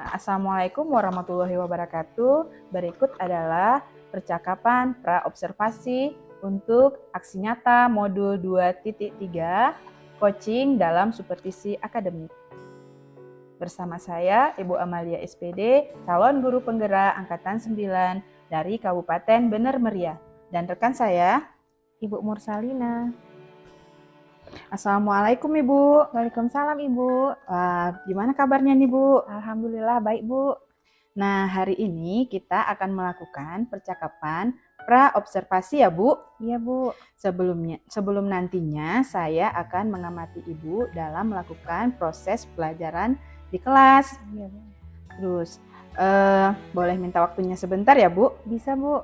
Assalamualaikum warahmatullahi wabarakatuh. Berikut adalah percakapan pra-observasi untuk aksi nyata modul 2.3 coaching dalam supervisi akademik. Bersama saya, Ibu Amalia SPD, calon guru penggerak Angkatan 9 dari Kabupaten Bener Meriah. Dan rekan saya, Ibu Mursalina. Assalamualaikum Ibu. Waalaikumsalam Ibu. Gimana kabarnya nih Bu? Alhamdulillah baik Bu. Nah, hari ini kita akan melakukan percakapan pra-observasi ya Bu? Iya Bu. Sebelum nantinya saya akan mengamati Ibu dalam melakukan proses pelajaran di kelas. Iya Bu. Terus, boleh minta waktunya sebentar ya Bu? Bisa Bu.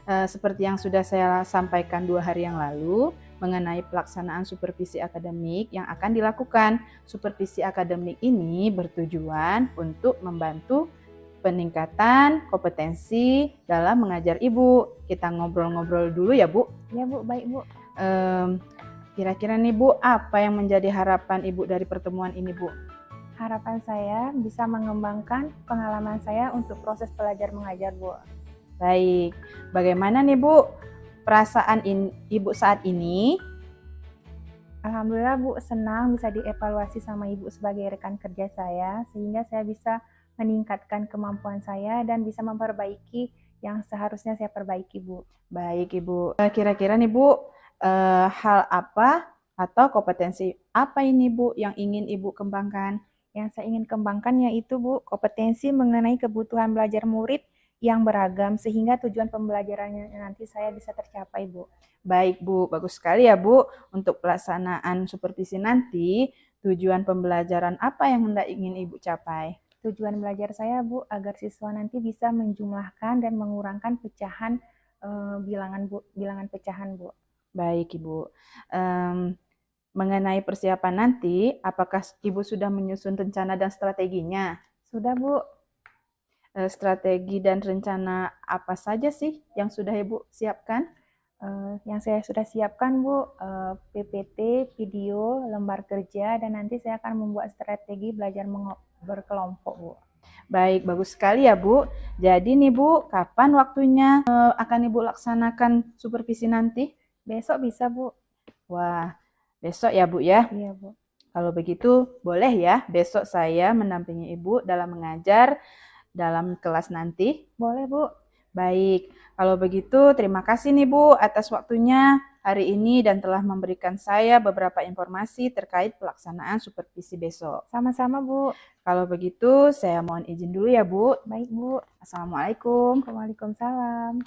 Seperti yang sudah saya sampaikan 2 hari yang lalu, mengenai pelaksanaan supervisi akademik yang akan dilakukan. Supervisi akademik ini bertujuan untuk membantu peningkatan kompetensi dalam mengajar Ibu. Kita ngobrol-ngobrol dulu ya Bu. Ya Bu, baik Bu. Kira-kira nih Bu, apa yang menjadi harapan Ibu dari pertemuan ini Bu? Harapan saya bisa mengembangkan pengalaman saya untuk proses belajar mengajar Bu. Baik, bagaimana nih Bu perasaan Ibu saat ini? Alhamdulillah Bu, senang bisa dievaluasi sama Ibu sebagai rekan kerja saya, sehingga saya bisa meningkatkan kemampuan saya dan bisa memperbaiki yang seharusnya saya perbaiki Bu. Baik Ibu, kira-kira nih Bu, hal apa atau kompetensi apa ini Bu yang ingin Ibu kembangkan? Yang saya ingin kembangkan yaitu Bu, kompetensi mengenai kebutuhan belajar murid yang beragam sehingga tujuan pembelajarannya nanti saya bisa tercapai Bu. Baik Bu, bagus sekali ya Bu. Untuk pelaksanaan supervisi nanti, tujuan pembelajaran apa yang hendak ingin Ibu capai? Tujuan belajar saya Bu, agar siswa nanti bisa menjumlahkan dan mengurangkan pecahan bilangan pecahan Bu. Baik Ibu. Mengenai persiapan nanti, apakah Ibu sudah menyusun rencana dan strateginya? Sudah Bu. Strategi dan rencana apa saja sih yang sudah Ibu siapkan? Yang saya sudah siapkan Bu, PPT, video, lembar kerja, dan nanti saya akan membuat strategi belajar berkelompok Bu. Baik, bagus sekali ya Bu. Jadi nih Bu, kapan waktunya akan Ibu laksanakan supervisi nanti? Besok bisa Bu. Wah, besok ya Bu ya? Iya Bu. Kalau begitu boleh ya besok saya mendampingi Ibu dalam mengajar dalam kelas nanti? Boleh Bu. Baik, kalau begitu terima kasih nih Bu atas waktunya hari ini dan telah memberikan saya beberapa informasi terkait pelaksanaan supervisi besok. Sama-sama Bu. Kalau begitu saya mohon izin dulu ya Bu. Baik Bu. Assalamualaikum. Waalaikumsalam.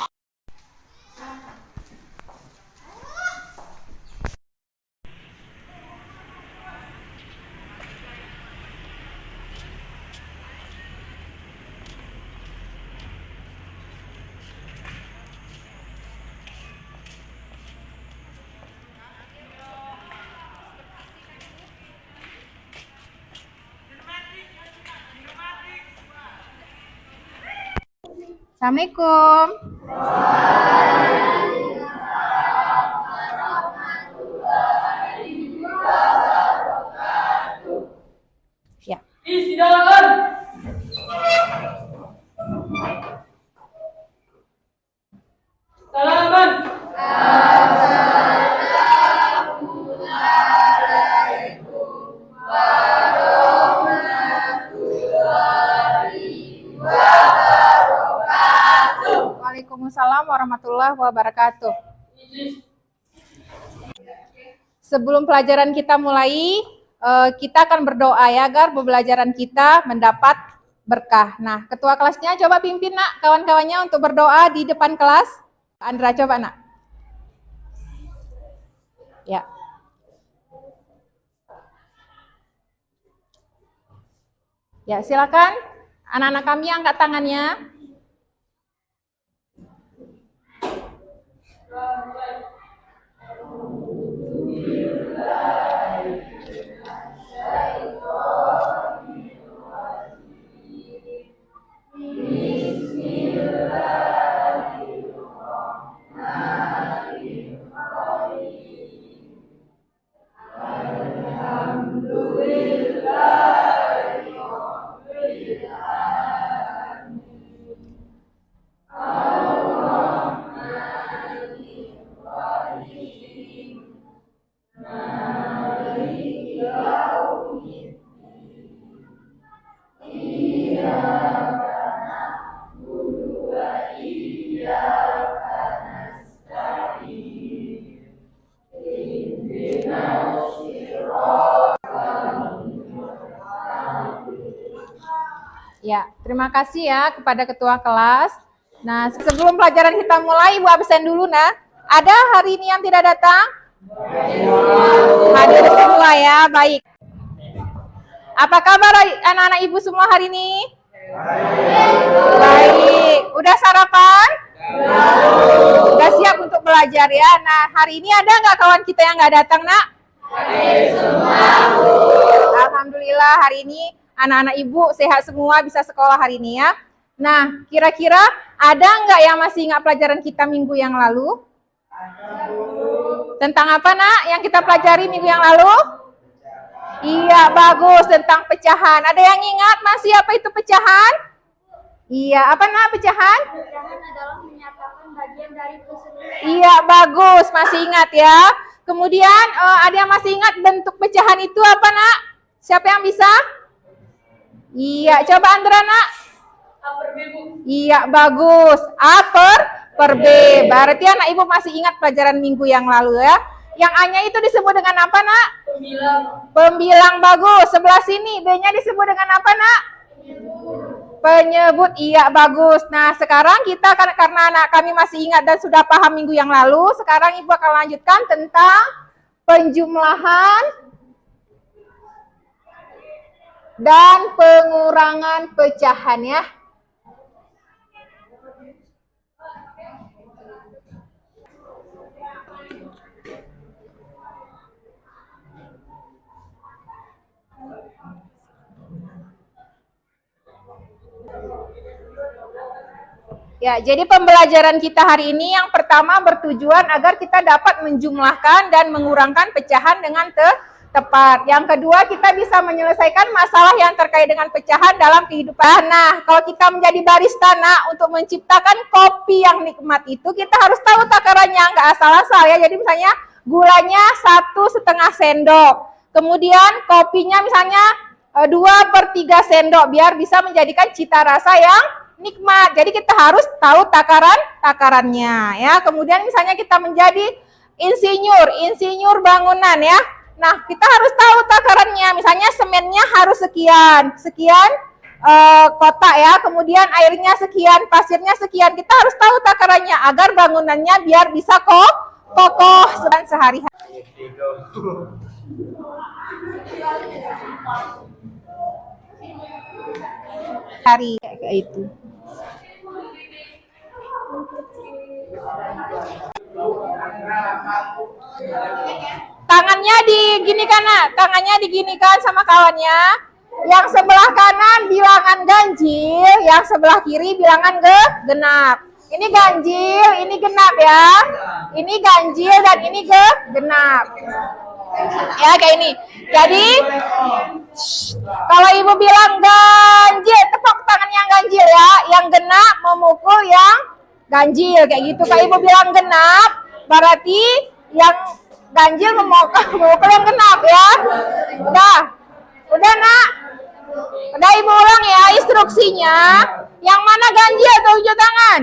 Assalamualaikum. Ya. Silakan. Salaman. Waalaikumsalam warahmatullahi wabarakatuh. Sebelum pelajaran kita mulai, kita akan berdoa ya agar pembelajaran kita mendapat berkah. Nah, ketua kelasnya coba pimpin Nak kawan-kawannya untuk berdoa di depan kelas. Andra coba Nak. Ya. Ya, silakan anak-anak kami angkat tangannya. Ya, terima kasih ya kepada ketua kelas. Nah, sebelum pelajaran kita mulai, Ibu absen dulu, nah. Ada hari ini yang tidak datang? Hadir semua ya, baik. Apa kabar anak-anak Ibu semua hari ini? Baik. Udah sarapan? Udah siap untuk belajar ya? Nah, hari ini ada nggak kawan kita yang nggak datang, nak? Alhamdulillah hari ini anak-anak Ibu sehat semua, bisa sekolah hari ini ya. Nah, kira-kira ada nggak yang masih ingat pelajaran kita minggu yang lalu? Tentang apa, nak, yang kita pelajari minggu yang lalu? Iya, bagus, tentang pecahan. Ada yang ingat masih apa itu pecahan? Iya, apa, nak, pecahan? Pecahan adalah menyatakan bagian dari keseluruhan. Iya, bagus, masih ingat ya. Kemudian ada yang masih ingat bentuk pecahan itu apa, nak? Siapa yang bisa? Iya, coba Andra, nak. A per B, Bu. Iya, bagus. A per B. Berarti anak Ibu masih ingat pelajaran minggu yang lalu ya. Yang A-nya itu disebut dengan apa, nak? Pembilang. Pembilang, bagus. Sebelah sini B-nya disebut dengan apa, nak? Penyebut. Iya, bagus. Nah, sekarang kita karena anak kami masih ingat dan sudah paham minggu yang lalu, sekarang Ibu akan lanjutkan tentang penjumlahan dan pengurangan pecahan ya. Ya, jadi pembelajaran kita hari ini yang pertama bertujuan agar kita dapat menjumlahkan dan mengurangkan pecahan dengan tepat. Yang kedua, kita bisa menyelesaikan masalah yang terkait dengan pecahan dalam kehidupan. Nah, kalau kita menjadi barista, nak, untuk menciptakan kopi yang nikmat itu, kita harus tahu takarannya, nggak asal-asal ya. Jadi misalnya gulanya 1,5 sendok. Kemudian kopinya misalnya 2/3 sendok, biar bisa menjadikan cita rasa yang nikmat. Jadi kita harus tahu takarannya ya. Kemudian misalnya kita menjadi insinyur bangunan ya. Nah, kita harus tahu takarannya. Misalnya semennya harus sekian kotak ya. Kemudian airnya sekian, pasirnya sekian. Kita harus tahu takarannya agar bangunannya biar bisa kokoh sehari-hari. Kayak itu. Tangannya diginikan, nak. Tangannya diginikan sama kawannya. Yang sebelah kanan bilangan ganjil, yang sebelah kiri bilangan genap. Ini ganjil, ini genap ya. Ini ganjil dan ini genap. Ya, kayak ini. Jadi kalau Ibu bilang ganjil, tepuk tangan yang ganjil ya. Yang genap memukul yang ganjil, kayak gitu. Kalau Ibu bilang genap, berarti yang ganjil memukul yang genap ya. Udah, nak. Udah, Ibu ulang ya instruksinya. Yang mana ganjil, tunjuk tangan.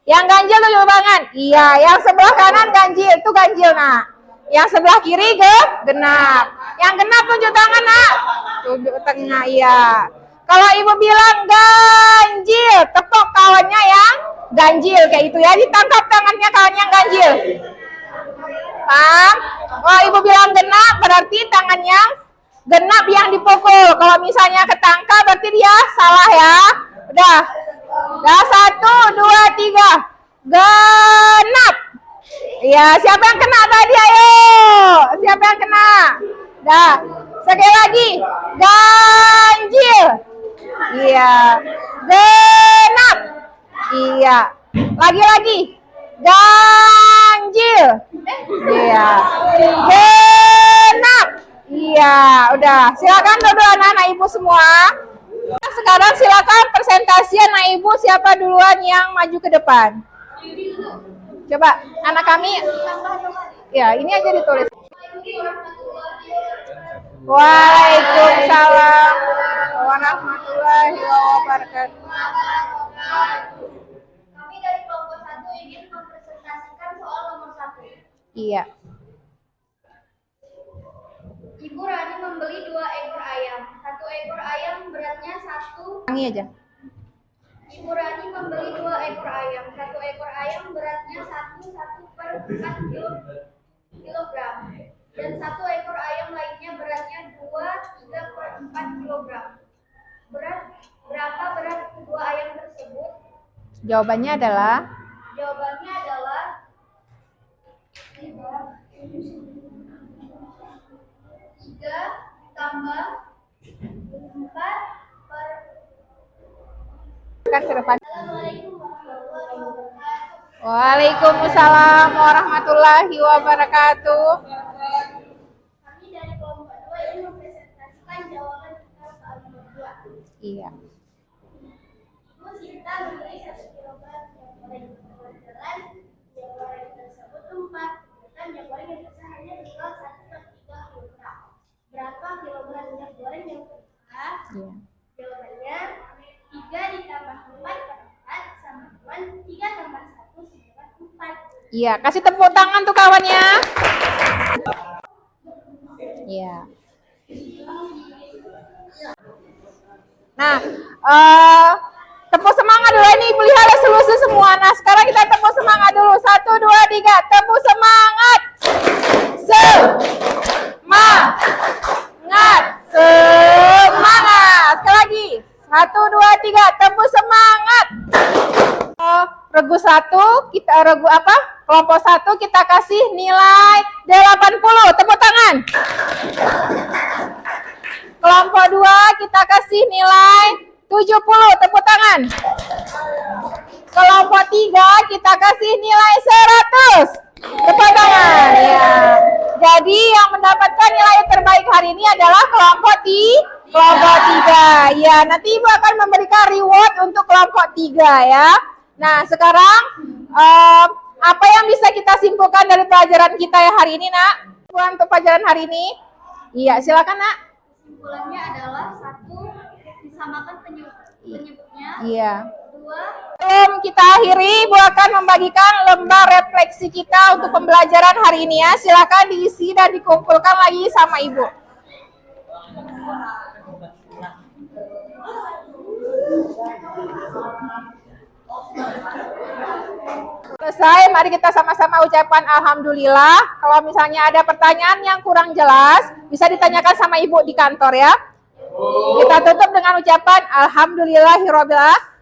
Yang ganjil tunjuk tangan. Iya, yang sebelah kanan ganjil, itu ganjil, nak. Yang sebelah kiri genap. Yang genap tunjuk tangan, nak. Tunjuk tengah, iya. Kalau Ibu bilang ganjil, tepuk kawannya yang ganjil, kayak itu ya. Ditangkap tangannya kawan yang ganjil. Paham? Oh, Ibu bilang genap, berarti tangan yang genap yang dipukul. Kalau misalnya ketangkap, berarti dia salah ya. Udah. 1, 2, 3. Genap. Iya, siapa yang kena tadi? Ayo. Siapa yang kena? Dah. Sekali lagi. Ganjil. Iya. Genap. Iya. Lagi-lagi. Ganjil. Iya. Genap. Iya, udah. Silakan duduk anak-anak Ibu semua. Sekarang silakan presentasi anak Ibu, siapa duluan yang maju ke depan. Coba anak kami, ya ini aja ditulis. Waalaikumsalam warahmatullahi wabarakatuh. Kami dari kelompok 1 ingin mempresentasikan soal nomor 1. Iya. Ibu Rani membeli 2 ekor ayam. 1 ekor ayam beratnya 1. Tangi aja. Ibu Rani membeli 2 ekor ayam. 1 ekor ayam beratnya 1/4 kilogram. Dan 1 ekor ayam lainnya beratnya 2/3/4 kilogram. Berapa berat kedua ayam tersebut? Jawabannya adalah Jawabannya adalah 3 tambah 4 per. kan ke depan. Assalamualaikum warahmatullahi wabarakatuh. Waalaikumsalam warahmatullahi wabarakatuh. Kami dari kelompok 2 ingin mempresentasikan jawaban kita soal nomor 2. Iya. Ibu Sinta membeli 1 kilogram minyak goreng. Kebetulan minyak goreng tersebut tumpah. Dan minyak goreng yang bisa hanya dijual 1/3 kilogram. Berapa kilogram minyak goreng yang tumpah? Iya. Jawabannya 3 ditambah 4 per 4 sama dengan 3 tambah 1 sama 4. Iya, kasih tepuk tangan tuh kawannya. Iya. Nah, tepuk semangat dulu ini pelihara seluruh semua. Nah, sekarang kita tepuk semangat dulu. 1, 2, 3, tepuk semangat. Semangat. Semangat. Sekali lagi. 1, 2, 3, tepuk semangat. Regu 1, kita regu apa? Kelompok 1 kita kasih nilai 80. Tepuk tangan. Kelompok 2 kita kasih nilai 70. Tepuk tangan. Kelompok 3 kita kasih nilai 100. Tepuk tangan. Ya. Jadi yang mendapatkan nilai terbaik hari ini adalah kelompok 3. Ya, nanti Ibu akan memberikan reward untuk kelompok 3 ya. Nah, sekarang apa yang bisa kita simpulkan dari pelajaran kita ya hari ini, Nak? Untuk pelajaran hari ini? Iya, silakan, Nak. Kesimpulannya adalah 1. Disamakan penyebutnya. Iya. 2. Sebelum kita akhiri, Ibu akan membagikan lembar refleksi kita untuk pembelajaran hari ini ya. Silakan diisi dan dikumpulkan lagi sama Ibu. Selesai, mari kita sama-sama ucapkan alhamdulillah. Kalau misalnya ada pertanyaan yang kurang jelas, bisa ditanyakan sama Ibu di kantor ya. Kita tutup dengan ucapan alhamdulillahirabbil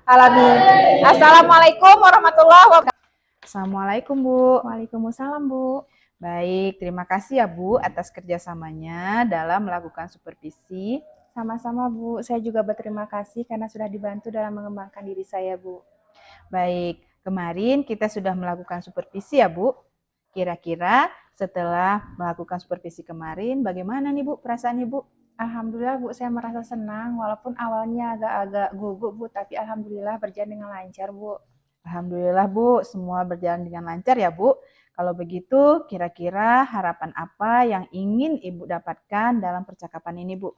alamin. Assalamualaikum warahmatullahi wabarakatuh. Assalamualaikum Bu. Waalaikumsalam Bu. Baik, terima kasih ya Bu atas kerjasamanya dalam melakukan supervisi. Sama-sama Bu, saya juga berterima kasih karena sudah dibantu dalam mengembangkan diri saya Bu. Baik, kemarin kita sudah melakukan supervisi ya Bu. Kira-kira setelah melakukan supervisi kemarin, bagaimana nih Bu perasaan Ibu? Alhamdulillah Bu, saya merasa senang walaupun awalnya agak-agak gugup Bu, tapi alhamdulillah berjalan dengan lancar Bu. Alhamdulillah Bu, semua berjalan dengan lancar ya Bu. Kalau begitu, kira-kira harapan apa yang ingin Ibu dapatkan dalam percakapan ini Bu?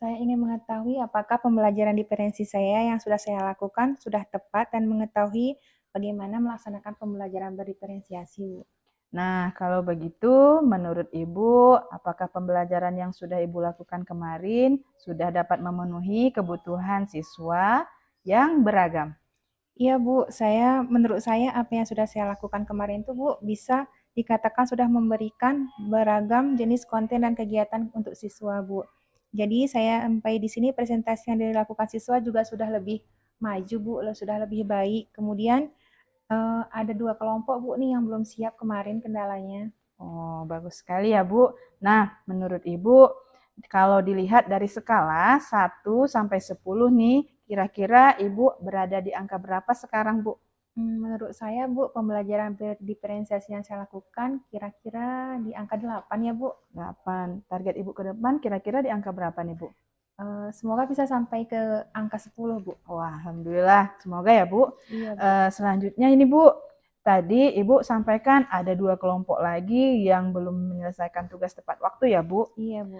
Saya ingin mengetahui apakah pembelajaran diferensi saya yang sudah saya lakukan sudah tepat dan mengetahui bagaimana melaksanakan pembelajaran berdiferensiasi Bu. Nah, kalau begitu, menurut Ibu, apakah pembelajaran yang sudah Ibu lakukan kemarin sudah dapat memenuhi kebutuhan siswa yang beragam? Iya Bu, menurut saya apa yang sudah saya lakukan kemarin itu Bu, bisa dikatakan sudah memberikan beragam jenis konten dan kegiatan untuk siswa Bu. Jadi saya sampai di sini presentasi yang dilakukan siswa juga sudah lebih maju Bu, sudah lebih baik. Kemudian ada 2 kelompok Bu nih yang belum siap kemarin kendalanya. Oh, bagus sekali ya Bu. Nah, menurut Ibu, kalau dilihat dari skala 1 sampai 10 nih, kira-kira Ibu berada di angka berapa sekarang Bu? Menurut saya Bu, pembelajaran berdiferensiasi yang saya lakukan kira-kira di angka 8 ya Bu. 8. Target Ibu ke depan kira-kira di angka berapa nih Bu? Semoga bisa sampai ke angka 10 Bu. Wah, alhamdulillah. Semoga ya Bu. Iya Bu. Selanjutnya ini Bu, tadi Ibu sampaikan ada 2 kelompok lagi yang belum menyelesaikan tugas tepat waktu ya, Bu. Iya, Bu.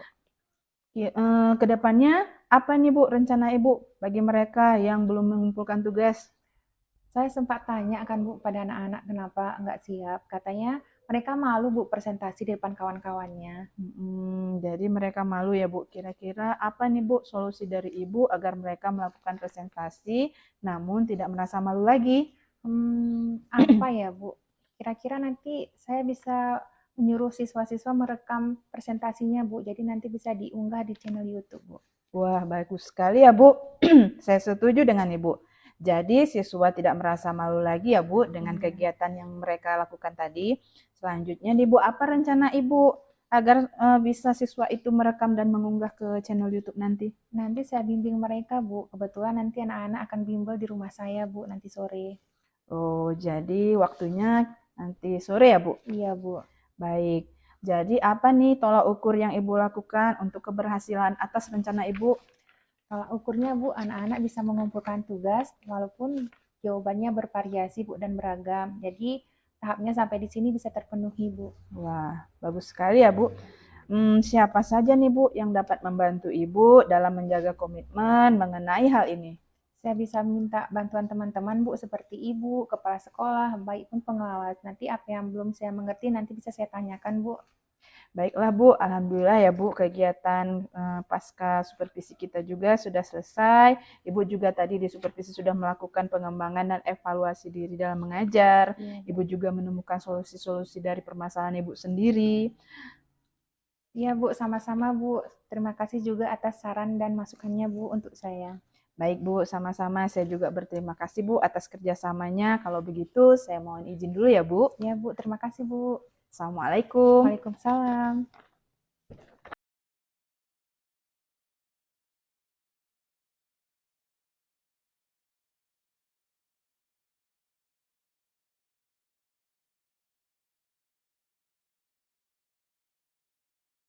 Ke depannya apa nih, Bu, rencana Ibu bagi mereka yang belum mengumpulkan tugas? Saya sempat tanya kan Bu pada anak-anak kenapa nggak siap. Katanya mereka malu Bu presentasi di depan kawan-kawannya. Jadi mereka malu ya, Bu. Kira-kira apa nih, Bu, solusi dari Ibu agar mereka melakukan presentasi namun tidak merasa malu lagi? Apa ya Bu? Kira-kira nanti saya bisa menyuruh siswa-siswa merekam presentasinya Bu. Jadi nanti bisa diunggah di channel YouTube Bu. Wah, bagus sekali ya, Bu. Saya setuju dengan Ibu. Jadi siswa tidak merasa malu lagi ya, Bu, dengan kegiatan yang mereka lakukan tadi. Selanjutnya nih, Bu, apa rencana Ibu agar bisa siswa itu merekam dan mengunggah ke channel YouTube nanti? Nanti saya bimbing mereka Bu. Kebetulan nanti anak-anak akan bimbel di rumah saya Bu nanti sore. Oh, jadi waktunya nanti sore ya, Bu? Iya Bu. Baik. Jadi apa nih tolak ukur yang Ibu lakukan untuk keberhasilan atas rencana Ibu? Kalau ukurnya Bu, anak-anak bisa mengumpulkan tugas walaupun jawabannya bervariasi Bu dan beragam. Jadi tahapnya sampai di sini bisa terpenuhi Bu. Wah, bagus sekali ya, Bu. Siapa saja nih, Bu, yang dapat membantu Ibu dalam menjaga komitmen mengenai hal ini? Saya bisa minta bantuan teman-teman Bu seperti Ibu, kepala sekolah, baik pun pengawas. Nanti apa yang belum saya mengerti nanti bisa saya tanyakan Bu. Baiklah, Bu. Alhamdulillah ya, Bu, kegiatan pasca supervisi kita juga sudah selesai. Ibu juga tadi di supervisi sudah melakukan pengembangan dan evaluasi diri dalam mengajar. Ibu juga menemukan solusi-solusi dari permasalahan Ibu sendiri. Iya Bu, sama-sama Bu. Terima kasih juga atas saran dan masukannya Bu untuk saya. Baik, Bu, sama-sama. Saya juga berterima kasih, Bu, atas kerjasamanya. Kalau begitu, saya mohon izin dulu ya, Bu. Ya Bu, terima kasih Bu. Assalamualaikum. Waalaikumsalam.